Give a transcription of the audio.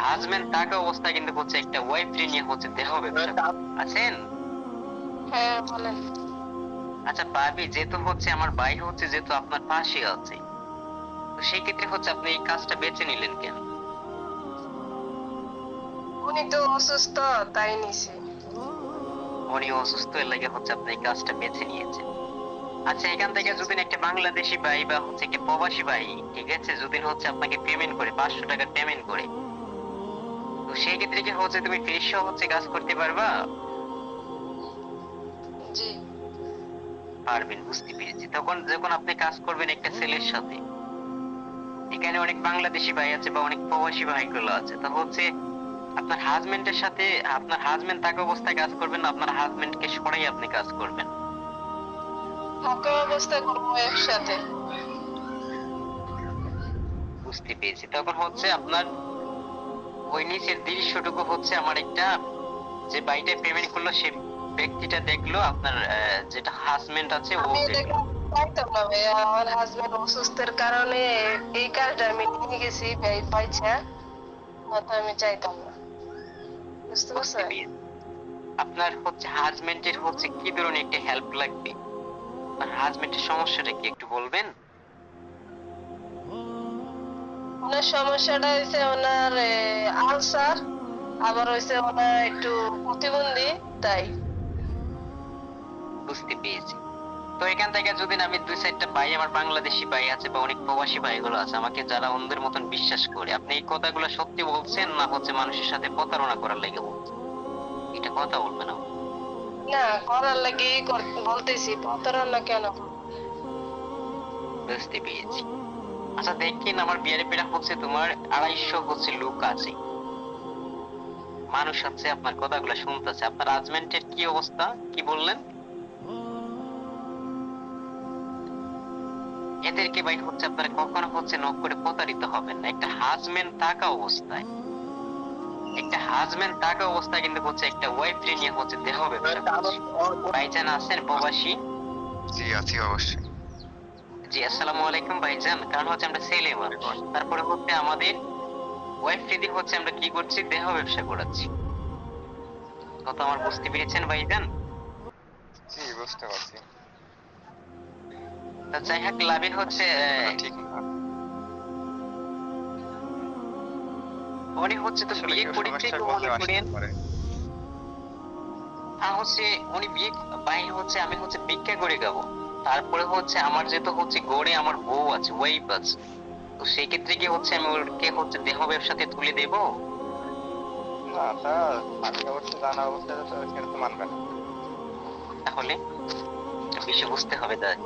Husband থাকা অবস্থায় কিন্তু হচ্ছে একটা ওয়াইফ নিয়ে হচ্ছে দেহ ব্যবসা আছেন। হ্যাঁ বলেন। আচ্ছা ভাবি, যেহেতু হচ্ছে আমার ভাই হচ্ছে যেহেতু আপনার পাশে আছে, তো সেই ক্ষেত্রে হচ্ছে আপনি এই কাজটা বেছে নিলেন কেন? উনি তো অসুস্থ, তাই নিছি। উনি অসুস্থ এর লাগে হচ্ছে আপনি এই কাজটা বেছে নিয়েছেন। আচ্ছা, এখান থেকে জি জি। যদি একটা বাংলাদেশি ভাই বা হচ্ছে একটা প্রবাসী ভাই, ঠিক আছে, যদি হচ্ছে আপনাকে পেমেন্ট করে 500 টাকা পেমেন্ট করে, তো সেই ক্ষেত্রে কি হচ্ছে তুমি ফ্রেশ হচ্ছে কাজ করতে পারবা? জি। পারবেন, বুঝতে পেরেছি। তখন যখন আপনি কাজ করবেন একটা ছেলের সাথে, এখানে অনেক বাংলাদেশি ভাই আছে বা অনেক প্রবাসী ভাইগুলো আছে, তো হচ্ছে আপনার হাজবেন্ডের সাথে, আপনার হাজবেন্ড থাকা অবস্থায় কাজ করবেন না, আপনার হাজবেন্ডকে সরাই আপনি কাজ করবেন? থাকা অবস্থায় করবো একসাথে। বুঝতে পেরেছি। তখন হচ্ছে আপনার ওই নিচের দৃশ্যটুকু হচ্ছে আমার একটা, যে ভাইটা পেমেন্ট করলো সে ব্যক্তিটা দেখলো, আপনার যেটা হাজবেন্ড আছে ও আমি এটা দেখলো। চাইতাম না ভাইয়া, আমার হাজবেন্ড অসুস্থের কারণে এই কাজটা আমি নিয়ে গেছি ভাই পাইছা, না তো আমি চাইতাম না। বুঝতে বুঝতে পারছেন? পেরেছি। আপনার হচ্ছে হাজবেন্ডের হচ্ছে কি ধরনের একটা হেল্প লাগবে? আপনার হাজবেন্ডের সমস্যাটা কি একটু বলবেন? ওনার সমস্যাটা হয়েছে ওনার আলসার, আবার হয়েছে ওনার একটু প্রতিবন্ধী, তাই। বুঝতে পেরেছি। তো এখান থেকে যদি না আমি 2-4টা ভাই, আমার বাংলাদেশি ভাই আছে বা অনেক প্রবাসী ভাইগুলো আছে আমাকে যারা অন্ধের মতন বিশ্বাস করে, আপনি এই কথাগুলো সত্যি বলছেন না হচ্ছে মানুষের সাথে প্রতারণা করার লেগে বলছেন? এটা কথা বলবেন আপনি। না, করার লাগি বলতেছি, প্রতারণা কেন করব? বুঝতে পেরেছি। আচ্ছা দেখেন, আমার বিআরপিটা হচ্ছে তোমার 250 হচ্ছে লোক আছে, মানুষ আছে আপনার কথাগুলো শুনতেছে। আপনার হাজবেন্ডের কি অবস্থা, কি বললেন? এদেরকে ভাই হচ্ছে আপনারা কখনো হচ্ছে নক করে প্রতারিত হবেন না। একটা হাজবেন্ড থাকা অবস্থায় কিন্তু হচ্ছে একটা ওয়াইফ নিয়ে হচ্ছে দেহ ব্যবসা করছে। ভাইজান আছেন প্রবাসী? জি আছি অবশ্যই। জি, আসসালামু আলাইকুম ভাইজান। কারণ হচ্ছে আমরা ছেলে মানুষ, তারপরে হচ্ছে আমাদের ওয়াইফ দিয়ে হচ্ছে আমরা কি করছি, দেহ ব্যবসা করাচ্ছি। কথা আমার বুঝতে পেরেছেন ভাইজান? জি বুঝতে পারছি। তা যাই হোক, লাভে হচ্ছে আসলে এগুলো ঠিক না। উনি হচ্ছে তো আসলে বিয়ে কেউ করেছে, সমস্যায় তো মনে বললেও আসতে করেন পারে। হচ্ছে উনি বিয়ে, ভাই হচ্ছে আমি হচ্ছে ভিক্ষা করে খাবো, তারপরে হচ্ছে আমার যেহেতু হচ্ছে গড়ে আমার বউ আছে, ওয়াইফ আছে, তো সেই ক্ষেত্রে কি হচ্ছে আমি ওকে হচ্ছে দেহ ব্যবসাতে তুলে দেব? না তা আমি অবশ্যই জানা অবস্থায় তো সেটা তো মানবে না। তাহলে বিষয় বুঝতে হবে তাই।